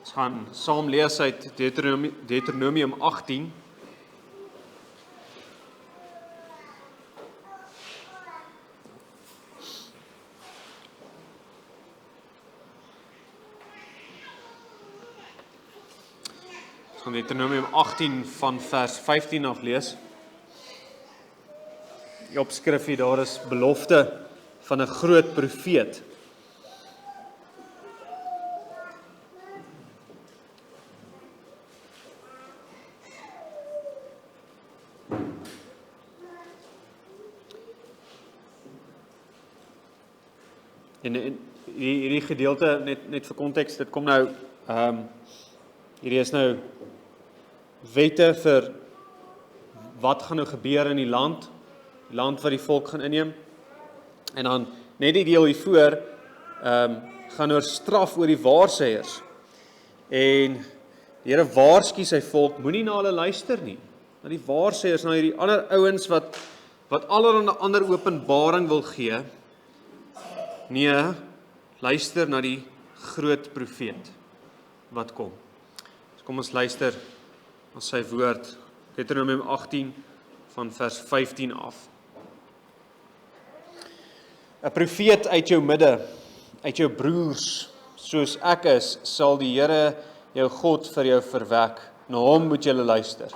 Ons gaan saam lees uit Deuteronomium 18. Ons gaan Deuteronomium 18 van vers 15 af lees. Die opskrif hier daar is belofte van 'n groot profeet. En hierdie gedeelte, net vir konteks, dit kom nou, hierdie is nou wette vir wat gaan nou gebeur in die land wat die volk gaan inneem. En dan net die deel hiervoor, gaan oor straf oor die waarsêers. En die Here waarsku sy volk, moenie na hulle luister nie. Na die waarsêers, na hierdie ander ouens wat allerhande ander openbaring wil gee. Nee, luister na die groot profeet wat kom. So kom ons luister na sy woord. Deuteronomium 18 van vers 15 af. 'n Profeet uit jou midde, uit jou broers, soos ek is, sal die Here jou God vir jou verwek. Na hom moet jy luister.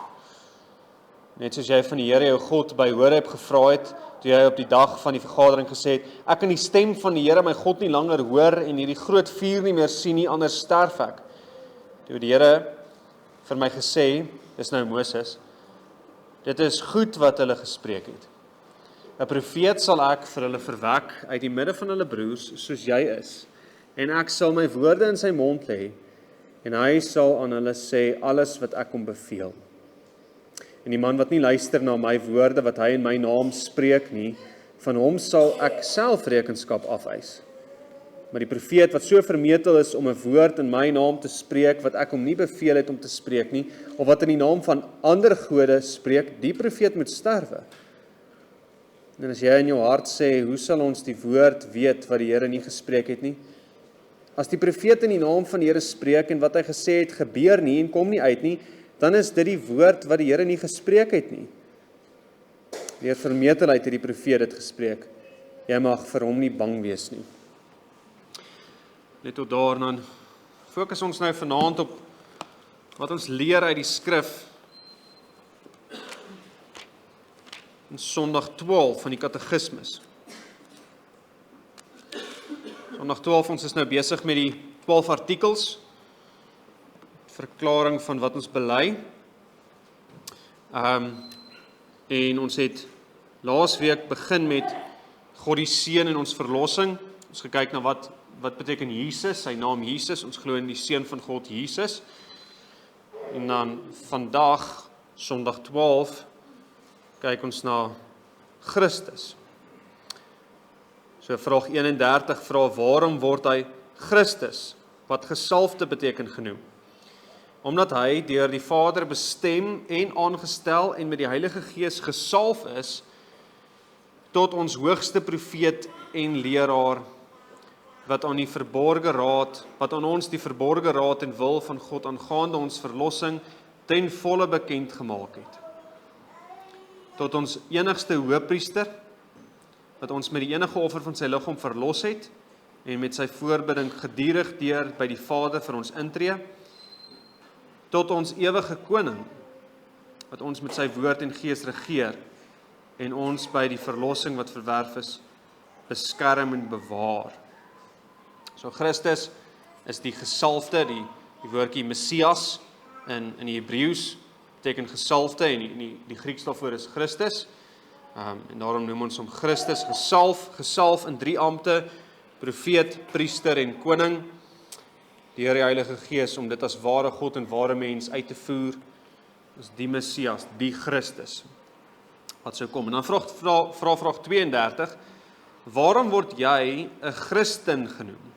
Net soos jy van die Here jou God by Horeb gevra het, toe jy op die dag van die vergadering gesê het, ek kan die stem van die Here my God nie langer hoor en hierdie groot vuur nie meer sien nie, anders sterf ek. Toe die Here vir my gesê, dis nou Moses, dit is goed wat hulle gespreek het. 'n Profeet sal ek vir hulle verwek uit die midde van hulle broers, soos jy is, en ek sal my woorde in sy mond lê, en hy sal aan hulle sê alles wat ek hom beveel. En die man wat nie luister na my woorde wat hy in my naam spreek nie, van hom sal ek self rekenskap afeis. Maar die profeet wat so vermetel is om 'n woord in my naam te spreek wat ek hom nie beveel het om te spreek nie, of wat in die naam van ander gode spreek, die profeet moet sterwe. En as jy in jou hart sê, hoe sal ons die woord weet wat die Here nie gespreek het nie? As die profeet in die naam van die Here spreek en wat hy gesê het gebeur nie en kom nie uit nie, dan is dit die woord wat die Here nie gespreek het nie. Deur vermetelheid het die profeet dit gespreek. Jy mag vir hom nie bang wees nie. Net tot daar, dan fokus ons nou vanaand op wat ons leer uit die skrif in Sondag 12 van die katekismes. Sondag 12, ons is nou besig met die 12 artikels, verklaring van wat ons bely. En ons het laasweek begin met God die Seun en ons verlossing. Ons gekyk na wat beteken Jesus, sy naam Jesus, ons glo in die Seun van God Jesus. En dan vandag, Sondag 12, kyk ons na Christus. So vraag 31 vra, waarom word hy Christus, wat gesalfde beteken genoem? Omdat hy deur die Vader bestem en aangestel en met die Heilige Gees gesalf is tot ons hoogste profeet en leraar wat aan ons die verborge raad en wil van God aangaande ons verlossing ten volle bekend gemaak het. Tot ons enigste hoëpriester wat ons met die enige offer van sy liggaam verlos het en met sy voorbidding gedurig deur by die Vader vir ons intree, tot ons ewige koning wat ons met sy woord en gees regeer en ons by die verlossing wat verwerf is beskerm en bewaar. So Christus is die gesalfde, die woordjie Messias in die Hebreëus beteken gesalfde en die Grieks daarvoor is Christus. En daarom noem ons hom Christus, gesalf in 3 ampte, profeet, priester en koning, deur die Heilige Gees om dit as ware God en ware mens uit te voer, is die Messias, die Christus, wat sou kom. En dan vraag 32, waarom word jy 'n Christen genoem?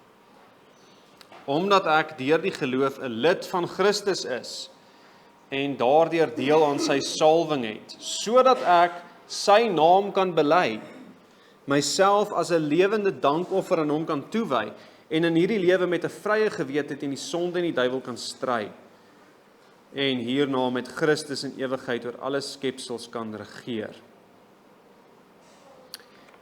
Omdat ek deur die geloof 'n lid van Christus is, en daardeur deel aan sy salwing het, sodat ek sy naam kan bely, myself as 'n lewende dankoffer aan hom kan toewy, en in hierdie lewe met 'n vrye gewete teen die sonde en die duiwel kan stry, en hierna met Christus in ewigheid oor alle skepsels kan regeer.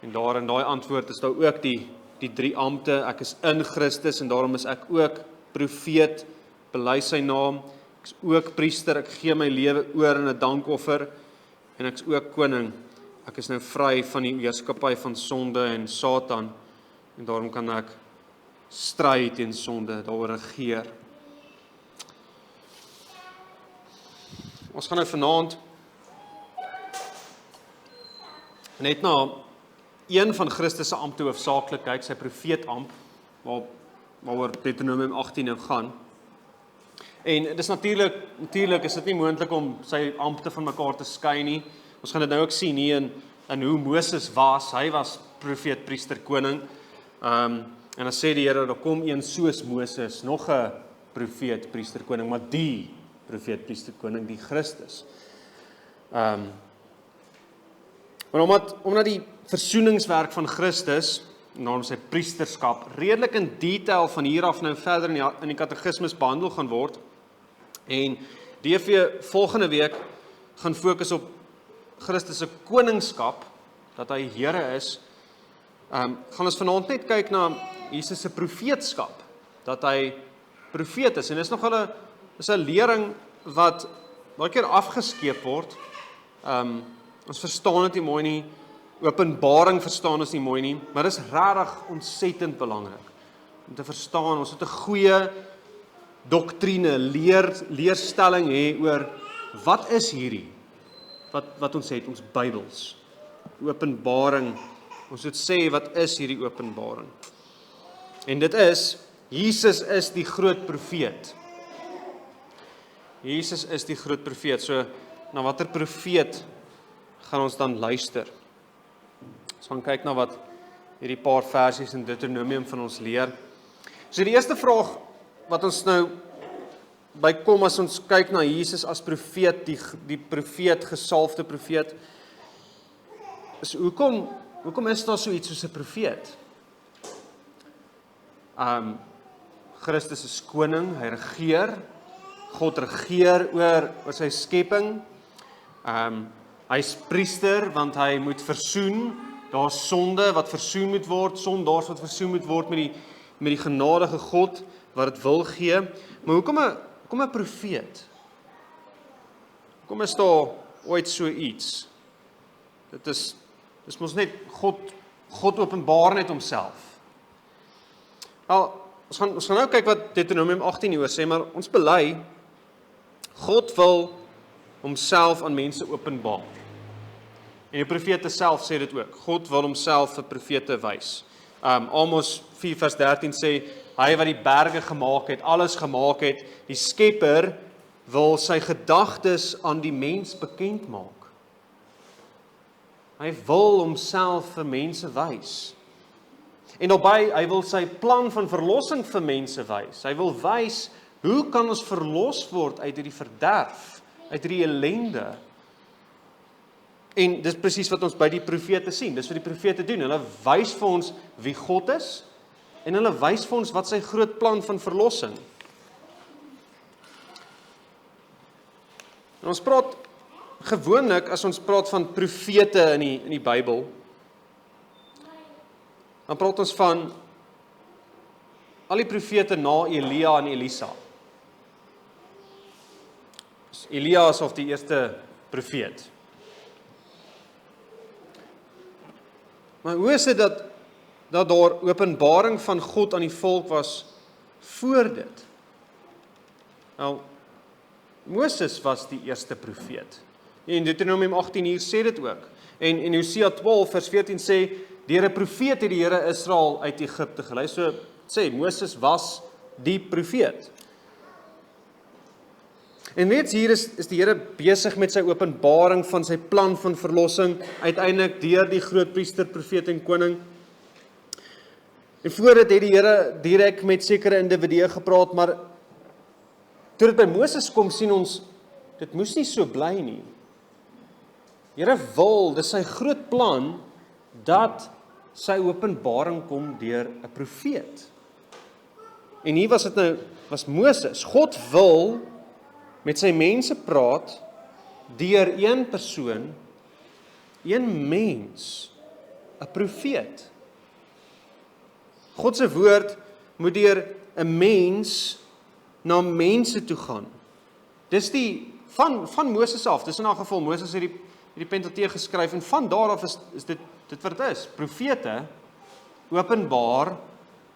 En daar in daai antwoord is daar ook die 3 ampte. Ek is in Christus en daarom is ek ook profeet, bely sy naam. Ek is ook priester, ek gee my lewe oor in 'n dankoffer, en ek is ook koning. Ek is nou vry van die heerskappy van sonde en Satan, en daarom kan ek stry teen sonde, daaroor regeer. Ons gaan nou vanaand net na een van Christus se ampte hoofsaaklik kyk, sy profeetamp, waaroor Deuteronomium 18 nou gaan. En dis natuurlik is dit nie moontlik om sy ampte van mekaar te skei nie. Ons gaan dit nou ook sien hier in hoe Moses was. Hy was profeet, priester, koning. En dan sê die Here, daar kom een soos Moses, nog 'n profeet, priester, koning, maar die profeet, priester, koning, die Christus. Maar omdat die versoeningswerk van Christus, naam sy priesterskap, redelik in detail van hier af nou verder in die katekismes behandel gaan word, en DV volgende week gaan fokus op Christus se koningskap, dat hy Here is, gaan ons vanaand net kyk na Jesus se profeetskap, dat hy profeet is, en dis nog 'n lering wat baie keer afgeskeep word. Ons verstaan dit nie mooi nie, Openbaring verstaan ons nie mooi nie, maar dis regtig ontsettend belangrik om te verstaan. Ons het 'n goeie doktrine, leerstelling hê oor wat is hierdie, wat ons het, ons Bybels, Openbaring. Ons moet sê, wat is hierdie Openbaring? En dit is, Jesus is die groot profeet. Jesus is die groot profeet. So, na watter profeet gaan ons dan luister? Ons gaan kyk na wat hierdie paar versies in Deuteronomium van ons leer. So die eerste vraag wat ons nou bykom as ons kyk na Jesus as profeet, die profeet, gesalfde profeet, is hoekom is daar so iets soos 'n profeet? Christus is koning, hy regeer, God regeer oor sy skepping. Hy is priester, want hy moet versoen. Daar's sonde wat versoen moet word, sondaars wat versoen moet word met die genadige God wat dit wil gee. Maar hoekom 'n profeet? Hoekom is daar ooit so iets? Dis mos net God openbaar net homself. Wel, ons gaan nou kyk wat Deuteronomium 18 hieroor sê, maar ons bely, God wil homself aan mense openbaar. En die profete self sê dit ook. God wil homself vir profete wys. Amos 4 vers 13 sê, hy wat die berge gemaak het, alles gemaak het, die Skepper wil sy gedagtes aan die mens bekend maak. Hy wil homself vir mense wys. En daarbij, hy wil sy plan van verlossing vir mense wys. Hy wil wys, hoe kan ons verlos word uit hierdie verderf, uit hierdie ellende? En dis presies wat ons by die profete sien. Dis wat die profete doen. Hulle wys vir ons wie God is, en hulle wys vir ons wat sy groot plan van verlossing. En ons praat gewoonlik, as ons praat van profete in die Bybel, dan praat ons van al die profete na Elia en Elisa. Elia is of die eerste profeet. Maar hoe is dit dat daar openbaring van God aan die volk was voor dit? Nou, Moses was die eerste profeet. En Deuteronomium 18 hier sê dit ook. En Hosea 12 vers 14 sê, deur 'n profeet het die Here Israel uit Egipte gelei. So sê, Moses was die profeet. En reeds hier is die Here besig met sy openbaring van sy plan van verlossing, uiteindelik deur die groot priester, profeet en koning. En voor dit het die Here direk met sekere individue gepraat, maar toe dit by Moses kom, sien ons, dit moes nie so bly nie. Die Here wil, dis sy groot plan, dat sy openbaring kom deur 'n profeet. En hier was Moses. God wil met sy mense praat deur een persoon, een mens, 'n profeet. God se woord moet deur 'n mens na mense toe gaan. Dis die van Moses af. Dis in 'n geval Moses het die Pentateeg geskryf en van daar af is dit wat dit is. Profete openbaar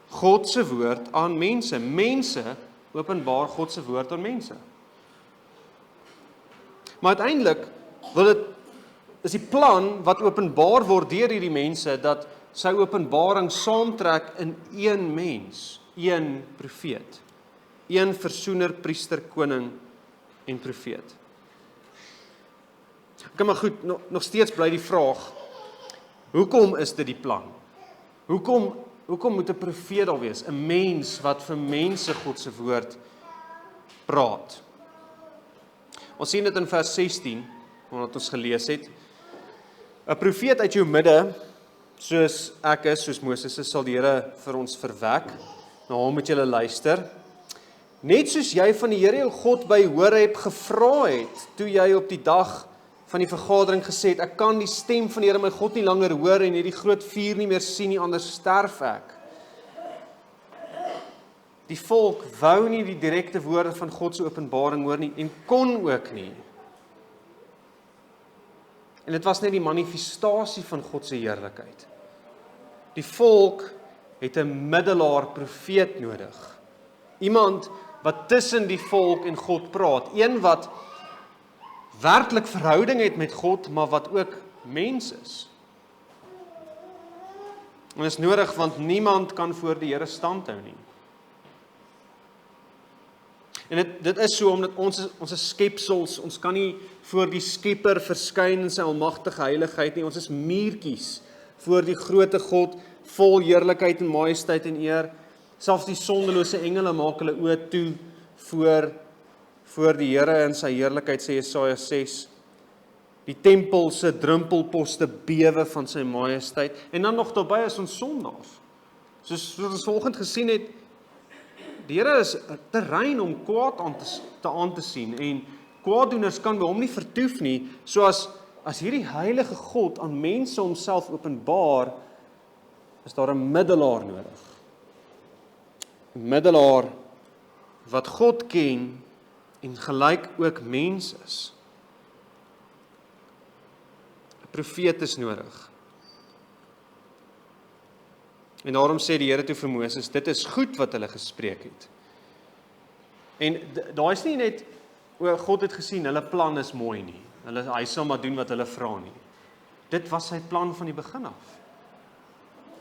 God se woord aan mense. Mense openbaar God se woord aan mense. Maar uiteindelik is die plan wat openbaar word deur hierdie mense dat sy openbaring saamtrek in een mens, een profeet, een versoener, priester, koning en profeet. Okay, maar goed, nog steeds bly die vraag, hoekom is dit die plan? Hoekom moet 'n profeet daar wees? 'n Mens wat vir mense God se woord praat. Ons sien dit in vers 16, wat ons gelees het. 'n Profeet uit jou midde, soos ek is, soos Moses is, sal die Here vir ons verwek. Na hom moet julle luister. Net soos jy van die Here jou God by Horeb gevra het, toe jy op die dag van die vergadering gesê het, ek kan die stem van die Here my God nie langer hoor en hierdie groot vuur nie meer sien nie, anders sterf ek. Die volk wou nie die direkte woorde van God se openbaring hoor nie en kon ook nie. En dit was net die manifestasie van God se heerlikheid. Die volk het 'n middelaar profeet nodig. Iemand wat tussen die volk en God praat. Een wat werklik verhouding het met God, maar wat ook mens is. En dit is nodig want niemand kan voor die Here stand hou nie. En dit is so omdat ons is skepsels, ons kan nie voor die Skepper verskyn in sy almagtige heiligheid nie. Ons is muurtjies voor die grootte God, vol heerlikheid en majesteit en eer. Selfs die sondelose engele maak hulle oë toe voor die Here in sy heerlikheid, sê Jesaja 6. Die tempel se drumpelposte bewe van sy majesteit. En dan nog daarbey is ons sondaars. Soos ons vanoggend gesien het, die Here is 'n terrein om kwaad aan te sien en kwaaddoeners kan by hom nie vertoef nie, soos as hierdie heilige God aan mense homself openbaar, is daar 'n middelaar nodig. 'n Middelaar wat God ken en gelyk ook mens is. 'n Profeet is nodig. En daarom sê die Here toe vir Moses, dit is goed wat hulle gespreek het. En daar is nie net, God het gesien, hulle plan is mooi nie. Hy sal maar doen wat hulle vra nie. Dit was sy plan van die begin af.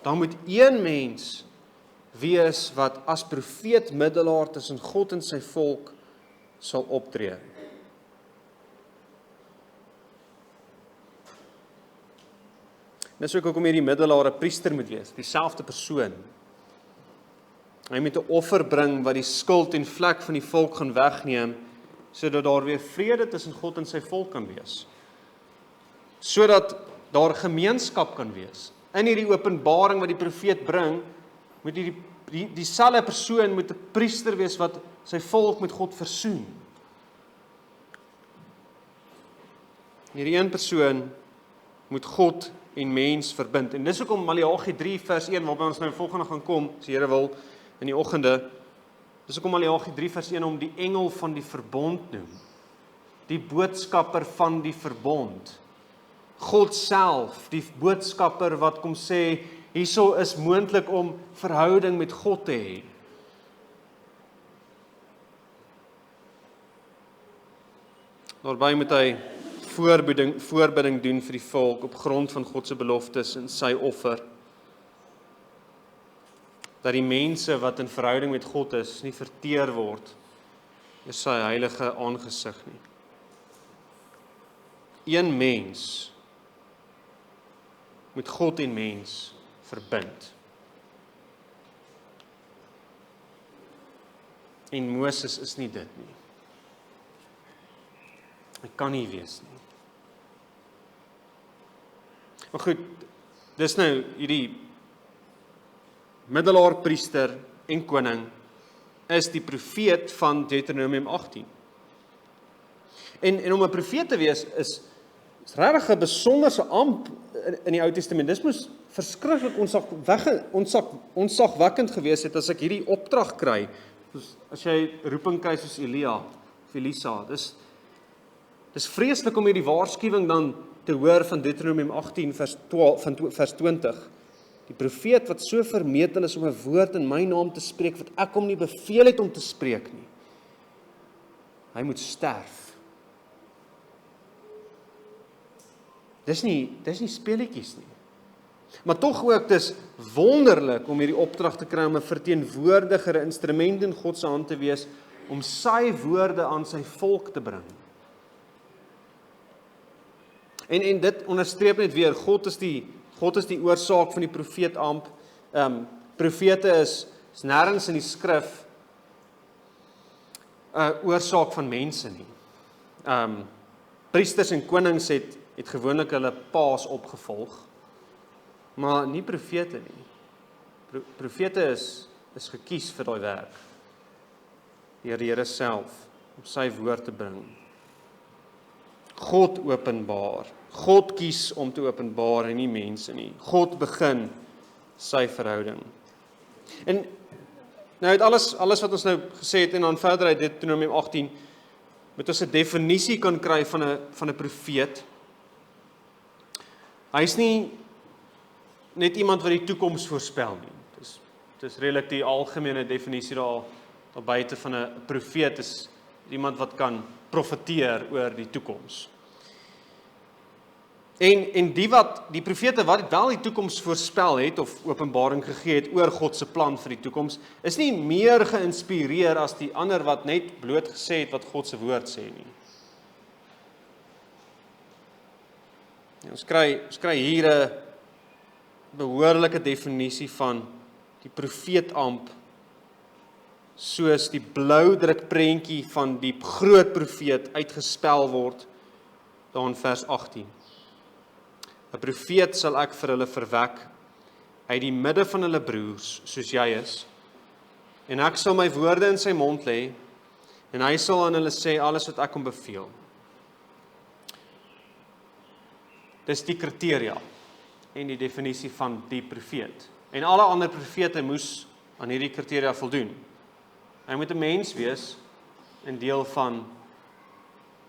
Daar moet een mens wees wat as profeet middelaar tussen God en sy volk sal optree. Dis ook hoekom hierdie middelaar 'n priester moet wees, dieselfde persoon. Hy moet 'n offer bring wat die skuld en vlek van die volk gaan wegneem, sodat daar weer vrede tussen God en sy volk kan wees. Sodat daar gemeenskap kan wees. In hierdie openbaring wat die profeet bring, moet dieselfde persoon moet 'n priester wees wat sy volk met God versoen. Hierdie een persoon moet God en mens verbind. En dis hoekom Maleagi 3 vers 1 waarby ons nou volgende gaan kom, as die Here wil, in die oggende. Dis hoekom Maleagi 3 vers 1 om die engel van die verbond noem. Die boodskapper van die verbond. God self, die boodskapper wat kom sê, hierso is moontlik om verhouding met God te hê. Daarbey moet hy voorbidding doen vir die volk op grond van God se beloftes en sy offer. Dat die mense wat in verhouding met God is, nie verteer word deur sy heilige aangesig nie. Een mens moet God en mens verbind. En Moses is nie dit nie. Hy kan nie wees nie. Maar goed, dis nou hierdie middelaar, priester en koning is die profeet van Deuteronomium 18. En om 'n profeet te wees is regtig 'n besonderse amp in die Ou Testament. Dis moes verskriklik onsagwekkend gewees het as ek hierdie opdrag kry. Soos as jy roeping kry soos Elia of Elisa. Dis vreeslik om hierdie waarskuwing dan te hoor van Deuteronomium 18 vers 20. Die profeet wat so vermetel is om 'n woord in my naam te spreek wat ek hom nie beveel het om te spreek nie. Hy moet sterf. Dis nie speletjies nie. Maar tog ook, dis wonderlik om hierdie opdrag te kry om 'n verteenwoordiger, 'n instrument in God se hand te wees, om sy woorde aan sy volk te bring. En dit onderstreep net weer, God is die oorsaak van die profeetamp. Profete is nêrens in die skrif 'n oorsaak van mense nie. Priesters en konings het gewoonlik hulle paas opgevolg, maar nie profete nie. Profete is gekies vir daai werk. Deur die Here self om sy woord te bring. God openbaar. God kies om te openbaar en nie mense nie. God begin sy verhouding. En nou het alles wat ons nou gesê het en dan verder uit Deuteronomium 18 moet ons 'n definisie kan kry van 'n profeet. Hy's nie net iemand wat die toekoms voorspel nie. Dis redelik die algemene definisie daar buite van 'n profeet is iemand wat kan profeteer oor die toekoms. En die profete wat wel die toekoms voorspel het of openbaring gegee het oor God se plan vir die toekoms, is nie meer geïnspireer as die ander wat net bloot gesê het wat God se woord sê nie. Ja, ons kry hier 'n behoorlike definisie van die profeetamp soos die blou drukprentjie van die groot profeet uitgespel word daar in vers 18. 'n Profeet sal ek vir hulle verwek uit die midde van hulle broers, soos jy is, en ek sal my woorde in sy mond lê, en hy sal aan hulle sê alles wat ek hom beveel. Dis die kriteria en die definisie van die profeet. En alle ander profete moes aan hierdie kriteria voldoen. Hy moet 'n mens wees en deel van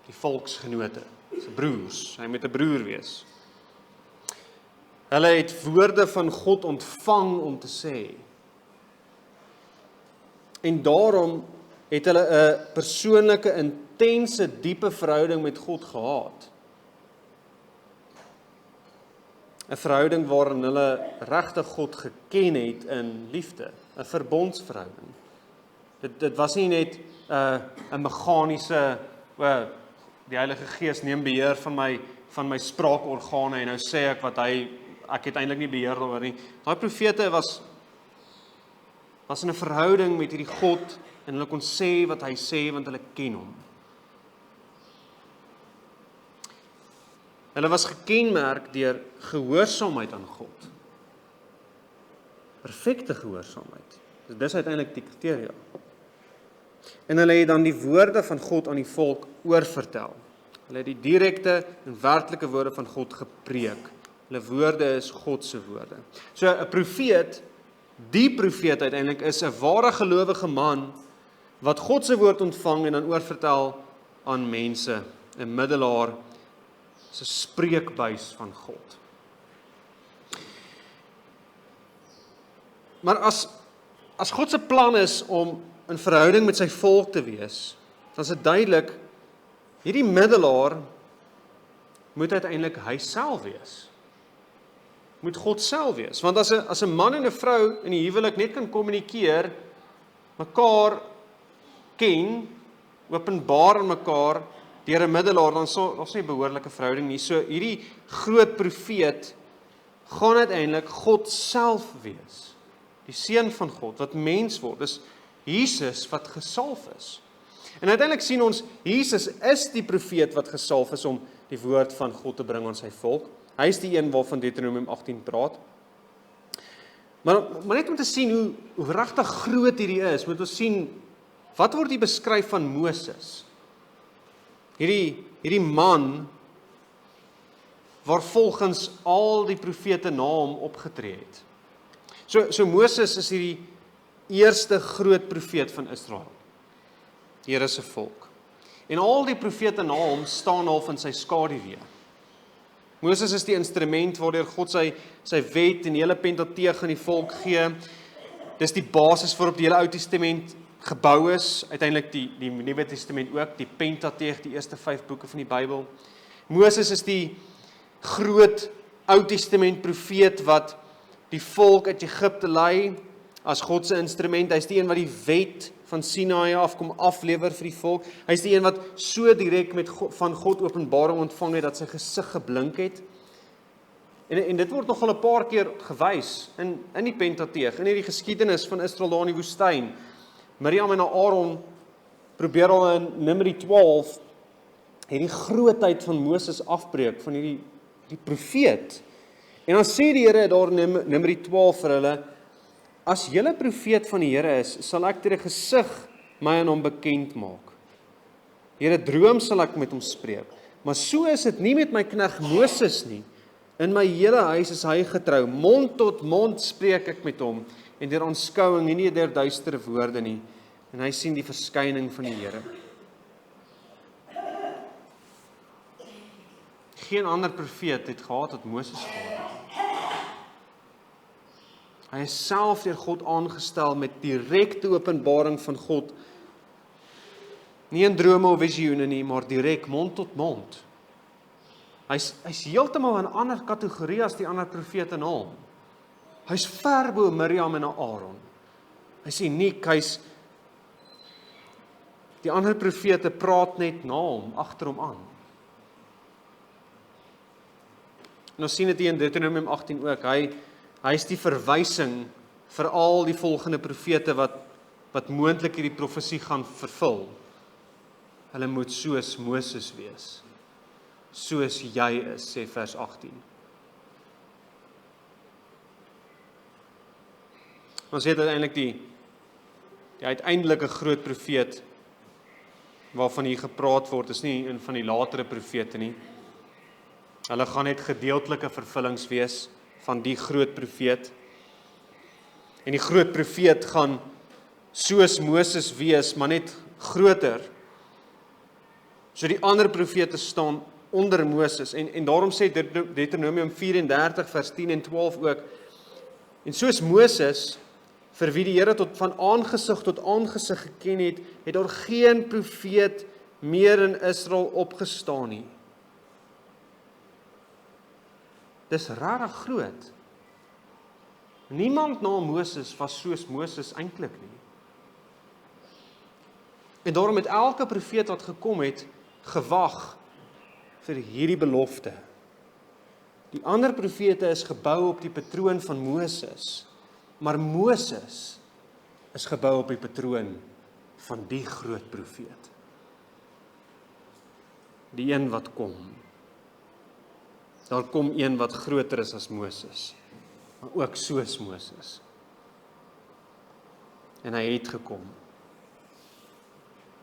die volksgenote, sy broers. Hy moet 'n broer wees. Hulle het woorde van God ontvang om te sê. En daarom het hulle 'n persoonlike, intense, diepe verhouding met God gehad. 'n Verhouding waarin hulle regtig God geken het in liefde, 'n verbondsverhouding. Dit was nie net 'n meganiese, die Heilige Gees neem beheer van my spraakorgane en nou sê ek wat ek het eintlik nie beheer daaroor nie. Daai profete was in 'n verhouding met hierdie God en hulle kon sê wat hy sê want hulle ken hom. Hulle was gekenmerk deur gehoorsaamheid aan God. Perfekte gehoorsaamheid. Dis uiteindelik die kriteria. En hulle het dan die woorde van God aan die volk oorvertel. Hulle het die direkte en werklike woorde van God gepreek. Hulle woorde is God se woorde. So 'n profeet, die profeet uiteindelik is 'n ware gelowige man wat God se woord ontvang en dan oorvertel aan mense, 'n middelaar, 'n spreekbuis van God. Maar as God se plan is om in verhouding met sy volk te wees, dan is dit duidelik, hierdie middelaar moet uiteindelik hy self wees. Moet God self wees. Want as 'n man en 'n vrou in die huwelik net kan kommunikeer, mekaar ken, openbaar aan mekaar deur 'n middelaar, dan is nie 'n behoorlike verhouding nie. So hierdie groot profeet gaan uiteindelik God self wees. Die seun van God wat mens word. Dis Jesus wat gesalf is. En uiteindelik sien ons Jesus is die profeet wat gesalf is om die woord van God te bring aan sy volk. Hy is die een waarvan Deuteronomium 18 praat. Maar net om te sien hoe regtig groot hierdie is, moet ons sien wat word hier beskryf van Moses? Hierdie man, waar volgens al die profete na hom opgetree het. So Moses is hierdie eerste groot profeet van Israel, die Here se volk. En al die profete na hom staan half in sy skaduwee. Moses is die instrument waardeur God sy wet en die hele Pentateeg aan die volk gee. Dis die basis waarop die hele Ou Testament gebou is, uiteindelik die Nuwe Testament ook, die Pentateeg, die eerste 5 boeke van die Bybel. Moses is die groot Ou Testament profeet wat die volk uit Egipte lei as God se instrument. Hy is die een wat die wet van Sinaï afkom aflewer vir die volk. Hy is die een wat so direk van God openbaring ontvang het dat sy gesig geblink het. En dit word nogal 'n paar keer gewys in die Pentateeg, in hierdie geskiedenis van Israel daar in die woestyn. Miriam en Aaron probeer al in Numeri 12 hierdie grootheid van Moses afbreek, van hierdie profeet. En dan sê die Here daar in Numeri 12 vir hulle, as julle profeet van die Here is, sal ek deur 'n gesig my aan hom bekend maak. Here, droom sal ek met hom spreek. Maar so is dit nie met my knegt Moses nie. In my hele huis is hy getrou. Mond tot mond spreek ek met hom, en deur aanskouing, nie deur duistere woorde nie. En hy sien die verskyning van die Here. Geen ander profeet het gehad wat Moses gehad het. Hy is self deur God aangestel met direkte openbaring van God. Nie in drome of visioene nie, maar direk mond tot mond. Hy's heeltemal 'n ander kategorie as die ander profete na hom. Hy's ver bo Miriam en Aaron. Hy's uniek, die ander profete praat net na hom, agter hom aan. En ons sien dit hier in Deuteronomium 18 ook, hy is die verwysing vir al die volgende profete wat moontlik hierdie profesie gaan vervul. Hulle moet soos Moses wees. Soos jy is, sê vers 18. Ons het uiteindelik die uiteindelike groot profeet waarvan hier gepraat word, is nie een van die latere profete nie. Hulle gaan net gedeeltelike vervullings wees van die groot profeet. En die groot profeet gaan soos Moses wees, maar net groter. So die ander profete staan onder Moses, en daarom sê Deuteronomium 34 vers 10 en 12 ook, en soos Moses, vir wie die Here van aangesig tot aangesig geken het, het daar geen profeet meer in Israel opgestaan nie. Dis regtig groot. Niemand na Moses was soos Moses eintlik nie. En daarom het elke profeet wat gekom het, gewag vir hierdie belofte. Die ander profete is gebou op die patroon van Moses, maar Moses is gebou op die patroon van die groot profeet. Die een wat kom. Daar kom een wat groter is as Moses, maar ook soos Moses. En hy het gekom.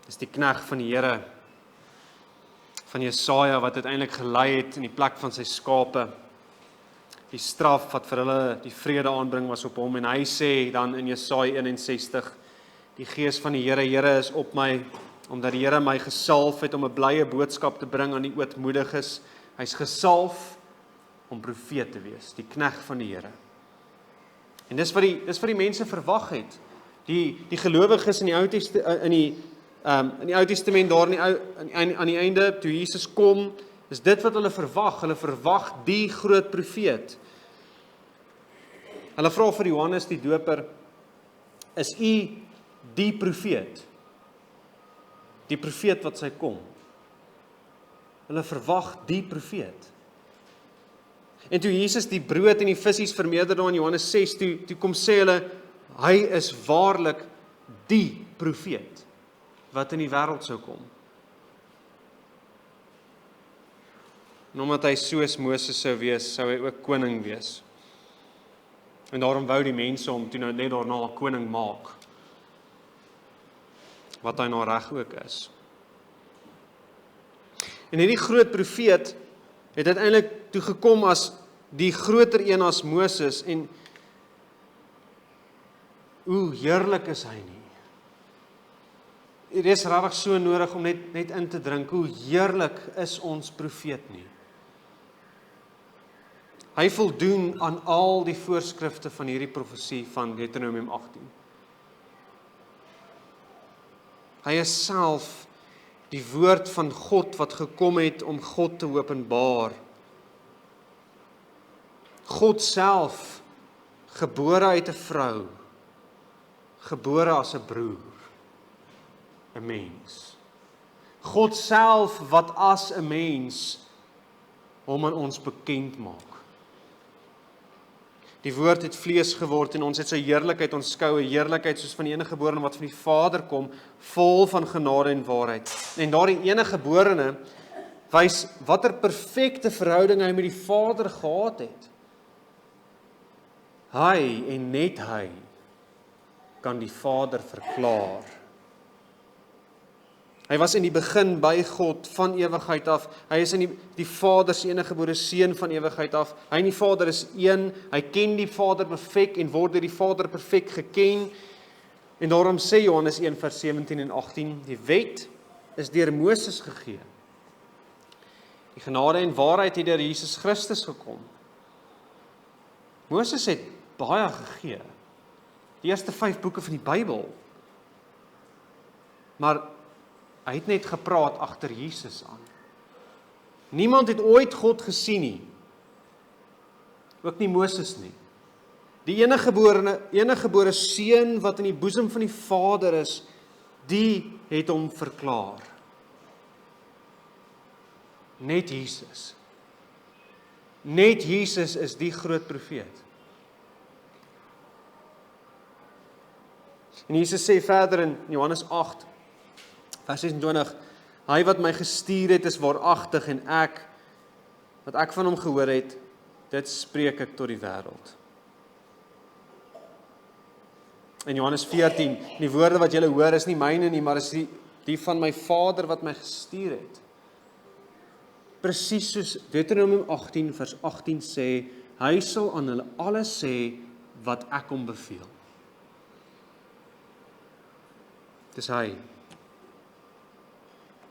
Dis die knegt van die Here, van Jesaja wat uiteindelik gelei het in die plek van sy skape. Die straf wat vir hulle die vrede aanbring was op hom, en hy sê dan in Jesaja 61, die Gees van die Here is op my, omdat die Here my gesalf het om 'n blye boodskap te bring aan die ootmoediges. Hy's gesalf om profeet te wees, die knegt van die Here. En dis wat die mense verwag het. Die gelowiges in die Ou Testament daar aan die einde, toe Jesus kom, is dit wat hulle verwag. Hulle verwag die groot profeet. Hulle vra vir Johannes die Doper, is u die profeet? Die profeet wat sy kom. Hulle verwag die profeet. En toe Jesus die brood en die visse vermeerder daar in Johannes 6, toe kom sê hulle, hy is waarlik die profeet wat in die wêreld sou kom. En omdat hy soos Moses sou wees, sou hy ook koning wees. En daarom wou die mense hom toe nou net daarna 'n koning maak. wat hy na reg ook is. En hierdie groot profeet het uiteindelik toe gekom as die groter een as Moses, en hoe heerlik is hy nie. Dit is regtig so nodig om net in te drink, hoe heerlik is ons profeet nie. Hy voldoen aan al die voorskrifte van hierdie profesie van Deuteronomium 18. Hy is self die woord van God wat gekom het om God te openbaar. God self, gebore uit 'n vrou, gebore as 'n broer, 'n mens. God self wat as 'n mens hom aan ons bekend maak. Die woord het vlees geword en ons het sy heerlikheid aanskou, 'n heerlikheid soos van die eniggeborene wat van die Vader kom, vol van genade en waarheid. En daardie eniggeborene wys watter perfekte verhouding hy met die Vader gehad het. Hy en net hy kan die Vader verklaar. Hy was in die begin by God van ewigheid af. Hy is in die Vader se eniggebore seun van ewigheid af. Hy en die Vader is een. Hy ken die Vader perfek en word deur die Vader perfek geken. En daarom sê Johannes 1 vers 17 en 18, die wet is deur Moses gegee. Die genade en waarheid het deur Jesus Christus gekom. Moses het baie gegee. Die eerste 5 boeke van die Bybel. Maar hy het net gepraat agter Jesus aan. Niemand het ooit God gesien nie. Ook nie Moses nie. Die eniggebore seun wat in die boesem van die Vader is, die het hom verklaar. Net Jesus. Net Jesus is die groot profeet. En Jesus sê verder in Johannes 8, vers 26, hy wat my gestuur het is waaragtig en wat ek van hom gehoor het, dit spreek ek tot die wêreld. In Johannes 14, die woorde wat julle hoor is nie myne nie, maar is die van my Vader wat my gestuur het. Presies soos Deuteronomium 18 vers 18 sê, hy sal aan hulle alles sê wat ek hom beveel. Dis hy.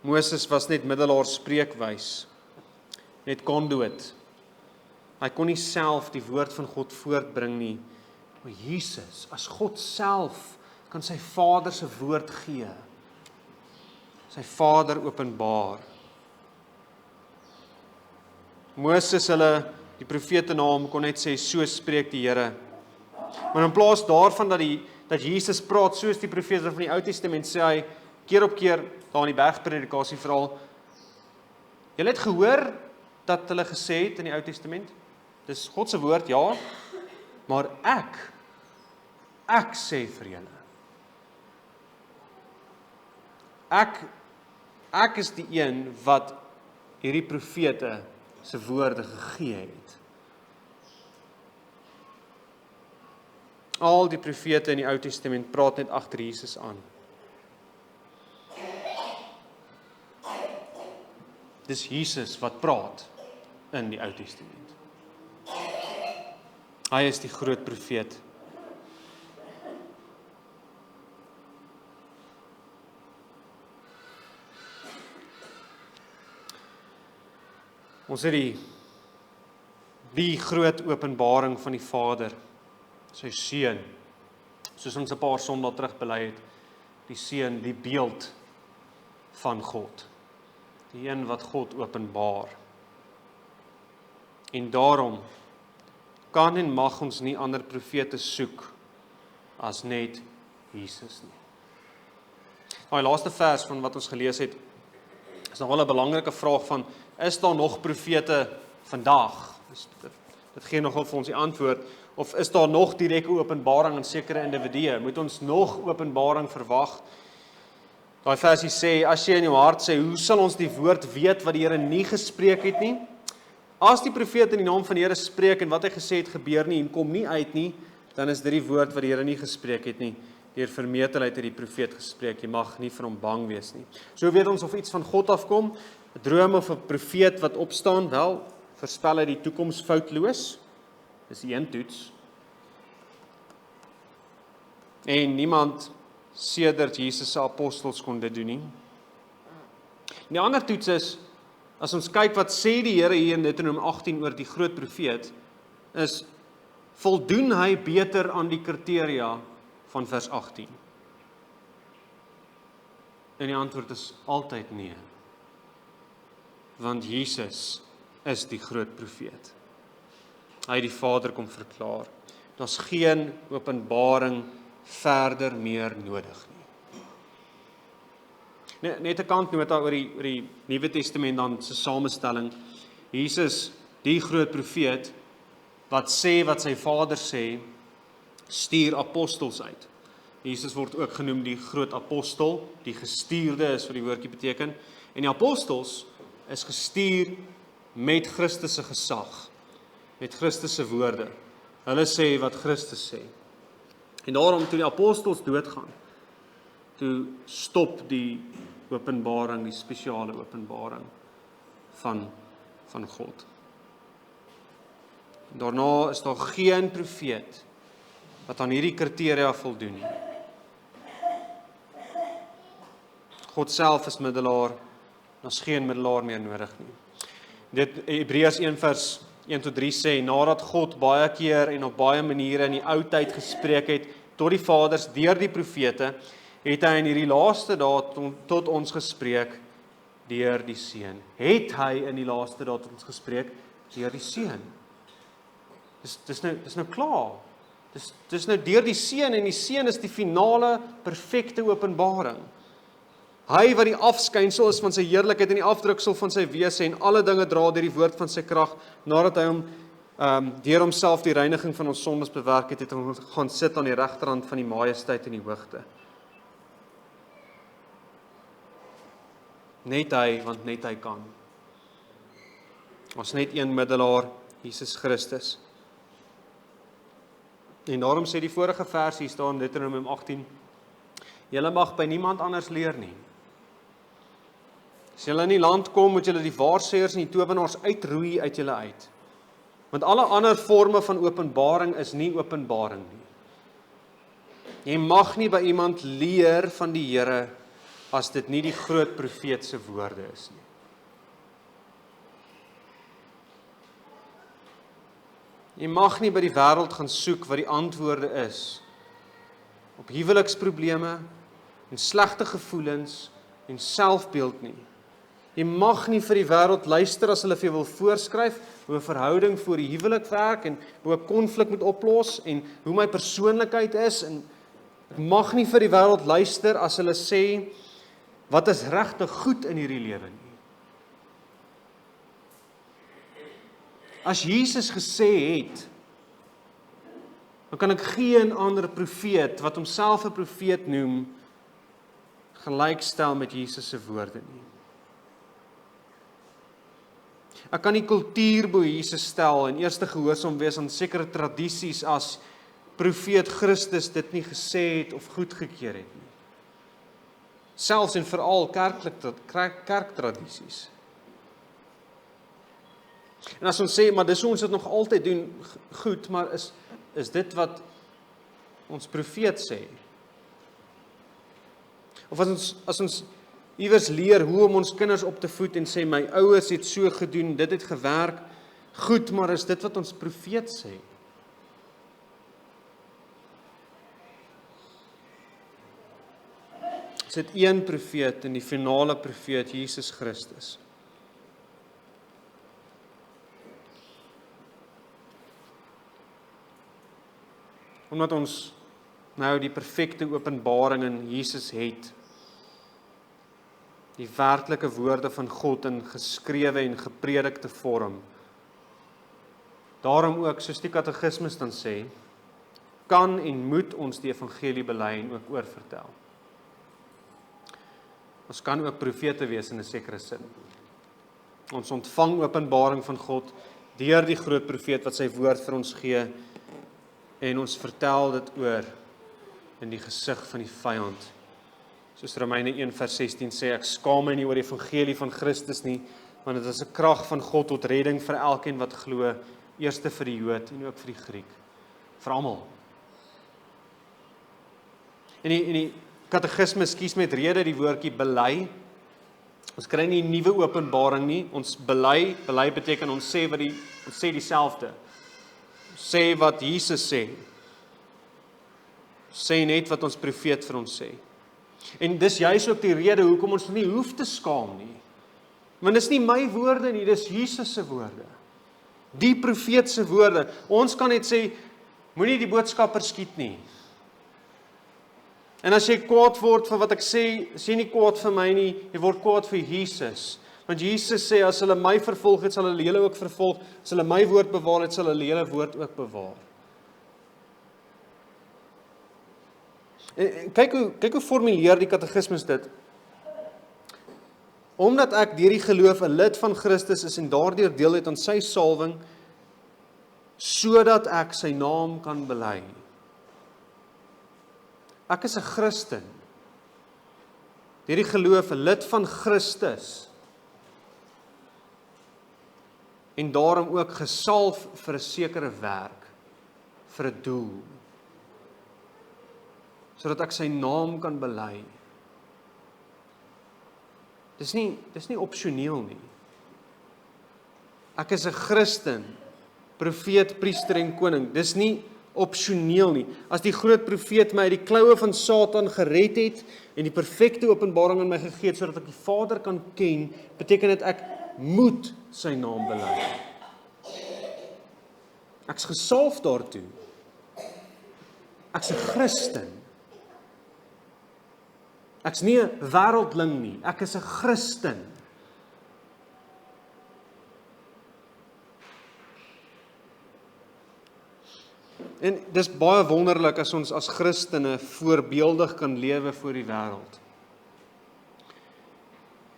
Moses was net middelaar spreekwys, net konduit. Hy kon nie self die woord van God voortbring nie, maar Jesus, as God self, kan sy Vader se woord gee. Sy Vader openbaar. Moses, die profete na hom, kon net sê, so spreek die Here. Maar in plaas daarvan dat Jesus praat soos die profete van die Ou Testament, sê hy keer op keer daar in die bergpredikasie veral, julle het gehoor dat hulle gesê het in die Ou Testament, dis God se woord, ja, maar ek sê vir julle. Ek is die een wat hierdie profete se woorde gegee het. Al die profete in die Ou Testament praat net agter Jesus aan. Dis Jesus wat praat in die Ou Testament. Hy is die groot profeet. Ons het die groot openbaring van die Vader, sy seun, soos ons 'n paar Sondae terug bely het, die seun, die beeld van God, die een wat God openbaar. En daarom kan en mag ons nie ander profete soek as net Jesus nie. Die laaste vers van wat ons gelees het, is nog wel 'n belangrike vraag van, is daar nog profete vandag? Dit gee nogal vir ons die antwoord, of is daar nog direkte openbaring aan sekere individue? Moet ons nog openbaring verwag? Daai versie sê, as jy in jou hart sê, hoe sal ons die woord weet wat die Here nie gespreek het nie? As die profeet in die naam van die Here spreek en wat hy gesê het gebeur nie en kom nie uit nie, dan is dit die woord wat die Here nie gespreek het nie. deur vermetelheid het die profeet gespreek, jy mag nie vir hom bang wees nie. So weet ons of iets van God afkom, 'n droom of 'n profeet wat opstaan, wel, voorspel hy die toekoms foutloos, dis een toets. En niemand sedert Jesus se apostels kon dit doen nie. Die ander toets is, as ons kyk wat sê die Here hier in Deuteronomium 18 oor die groot profeet, is, voldoen hy beter aan die kriteria van vers 18? En die antwoord is altyd nee. Want Jesus is die groot profeet. Hy het die Vader kom verklaar. Daar's geen openbaring verder meer nodig nie. Net 'n kantnota oor die Nuwe Testament dan se samestelling. Jesus, die groot profeet, wat sê wat sy Vader sê, stuur apostels uit. Jesus word ook genoem die groot apostel, die gestuurde is wat die woordjie beteken. En die apostels is gestuur met Christus se gesag, met Christus se woorde. Hulle sê wat Christus sê. En daarom toe die apostels doodgaan, toe stop die openbaring, die spesiale openbaring van God. Daarna is daar geen profeet wat aan hierdie kriteria voldoen nie. God self is middelaar, daar's geen middelaar meer nodig nie. Dit Hebreërs 1 vers 1-3 sê, nadat God baie keer en op baie maniere in die ou tyd gespreek het tot die vaders deur die profete, het hy in hierdie laaste dae tot ons gespreek deur die Seun. Het hy in die laaste dae tot ons gespreek deur die Seun. Dis nou klaar. Dis nou deur die Seun, en die Seun is die finale perfekte openbaring. Hy wat die afskynsel is van sy heerlikheid en die afdruksel van sy wese en alle dinge dra deur die woord van sy krag, nadat hy hom deur homself die reiniging van ons sondes bewerk het, het hom gaan sit aan die regterhand van die majesteit in die hoogte. Net hy, want net hy kan. Ons net een middelaar, Jesus Christus. En daarom sê die vorige vers hier staan in Deuteronomium 18, julle mag by niemand anders leer nie. As julle in die land kom, moet julle die waarsêers en die towenaars uitroei uit julle uit. Want alle ander forme van openbaring is nie openbaring nie. Jy mag nie by iemand leer van die Here as dit nie die groot profeet se woorde is nie. Jy mag nie by die wêreld gaan soek wat die antwoorde is op huweliksprobleme en slegte gevoelens en selfbeeld nie. Jy mag nie vir die wêreld luister as hulle vir jou wil voorskryf hoe 'n verhouding voor die huwelik werk en hoe 'n konflik moet oplos en hoe my persoonlikheid is, en ek mag nie vir die wêreld luister as hulle sê wat is regtig goed in hierdie lewe nie. As Jesus gesê het, dan kan ek geen ander profeet wat homself 'n profeet noem gelykstel met Jesus se woorde nie. Ek kan nie kultuur bo Jesus stel en eerste gehoorsaam wees aan sekere tradisies as profeet Christus dit nie gesê het of goedgekeur het nie. Selfs en veral kerktradisies. En as ons sê, maar dis hoe ons dit nog altyd doen, goed, maar is dit wat ons profeet sê? Of as ons iewers leer hoe om ons kinders op te voed en sê, my ouers het so gedoen, dit het gewerk, goed, maar is dit wat ons profeet sê? Is dit een profeet en die finale profeet, Jesus Christus? Omdat ons nou die perfekte openbaring in Jesus het, die werklike woorde van God in geskrewe en gepredikte vorm. Daarom ook, soos die katekismes dan sê, kan en moet ons die evangelie bely en ook oorvertel. Ons kan ook profete wees in 'n sekere sin. Ons ontvang openbaring van God deur die groot profeet wat sy woord vir ons gee, en ons vertel dit oor. in die gesig van die vyand. Soos Romeine 1 vers 16 sê, ek skaam my nie oor die evangelie van Christus nie, want dit is 'n krag van God tot redding vir elkeen wat glo, eerste vir die Jood en ook vir die Griek, vir almal. En die katekismes kies met rede die woordjie bely. Ons kry nie 'n nuwe openbaring nie. Ons bely beteken ons sê dieselfde. Ons sê wat Jesus sê. Ons sê net wat ons profeet vir ons sê. En dis juis ook die rede hoekom ons nie hoef te skaam nie. Want dis nie my woorde nie, dis Jesus se woorde. Die profeet se woorde. Ons kan net sê, moenie die boodskapper skiet nie. En as jy kwaad word vir wat ek sê, is jy nie kwaad vir my nie, jy word kwaad vir Jesus. Want Jesus sê, as hulle my vervolg het, sal hulle julle ook vervolg. As hulle my woord bewaar het, sal hulle julle woord ook bewaar. En kyk hoe formuleer die katekismes dit. Omdat ek deur die geloof 'n lid van Christus is en daardeur deel het aan sy salwing, sodat ek sy naam kan bely. Ek is 'n Christen. Deur die geloof 'n lid van Christus. En daarom ook gesalf vir 'n sekere werk, vir 'n doel. Sodat ek sy naam kan bely. Dis nie opsioneel nie. Ek is 'n Christen, profeet, priester en koning. Dis nie opsioneel nie. As die groot profeet my uit die kloue van Satan gered het en die perfekte openbaring aan my gegee het sodat ek die Vader kan ken, beteken dit ek moet sy naam bely. Ek's gesalf daartoe. Ek's 'n Christen. Ek's nie 'n wêreldling nie, ek is 'n Christen. En dis baie wonderlik as ons as Christene voorbeeldig kan lewe voor die wêreld.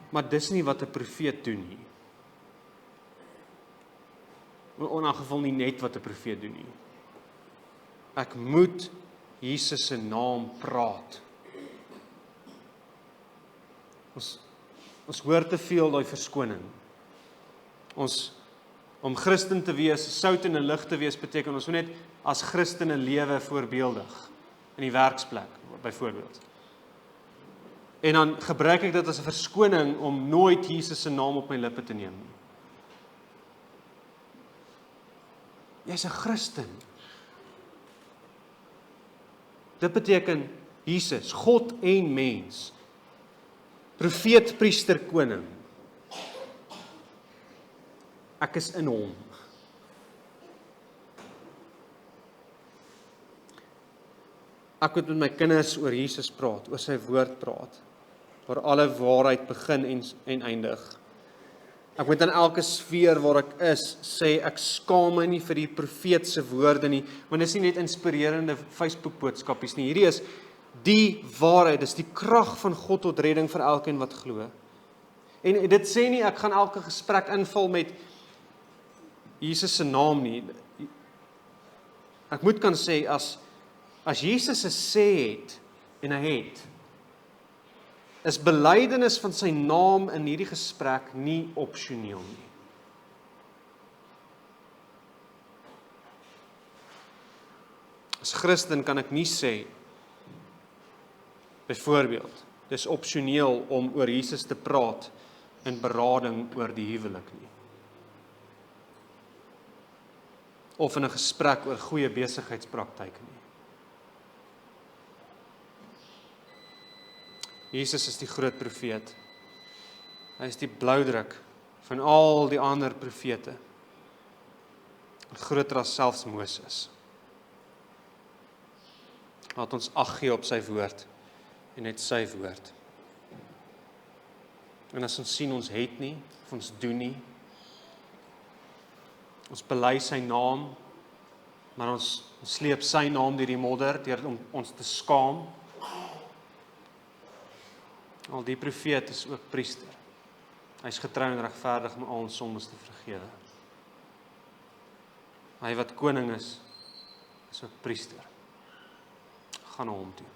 Maar dis nie wat 'n profeet doen nie. In 'n geval nie net wat 'n profeet doen nie. Ek moet Jesus se naam praat. Ons hoor te veel daai verskoning. Om Christen te wees, sout en 'n lig te wees, beteken ons moet net as Christene lewe voorbeeldig in die werksplek byvoorbeeld. En dan gebruik ek dit as 'n verskoning om nooit Jesus se naam op my lippe te neem nie. Jy's 'n Christen. Dit beteken Jesus, God en mens. Profeet, priester, koning. Ek is in hom. Ek moet met my kinders oor Jesus praat, oor sy woord praat, waar alle waarheid begin en eindig. Ek moet in elke sfeer waar ek is, sê ek skaam my nie vir die profeet se woorde nie, want dit is nie net inspirerende Facebook boodskapies nie. Hierdie is die waarheid, dis die krag van God tot redding vir elkeen wat glo. En dit sê nie ek gaan elke gesprek invul met Jesus se naam nie. Ek moet kan sê as Jesus 'n sê het en hy het, is belydenis van sy naam in hierdie gesprek nie opsioneel nie. As Christen kan ek nie sê, byvoorbeeld, dis opsioneel om oor Jesus te praat in berading oor die huwelik nie. Of in 'n gesprek oor goeie besigheidspraktyke nie. Jesus is die groot profeet. Hy is die bloudruk van al die ander profete. Groter as selfs Moses. Laat ons ag gee op sy woord en net sy woord. En as ons sien ons het nie, of ons doen nie, ons bely sy naam, maar ons sleep sy naam deur die modder, deur om ons te skaam. Al die profeet is ook priester. Hy is getrou en regverdig om al ons sondes te vergewe. Hy wat koning is ook priester. gaan na hom toe.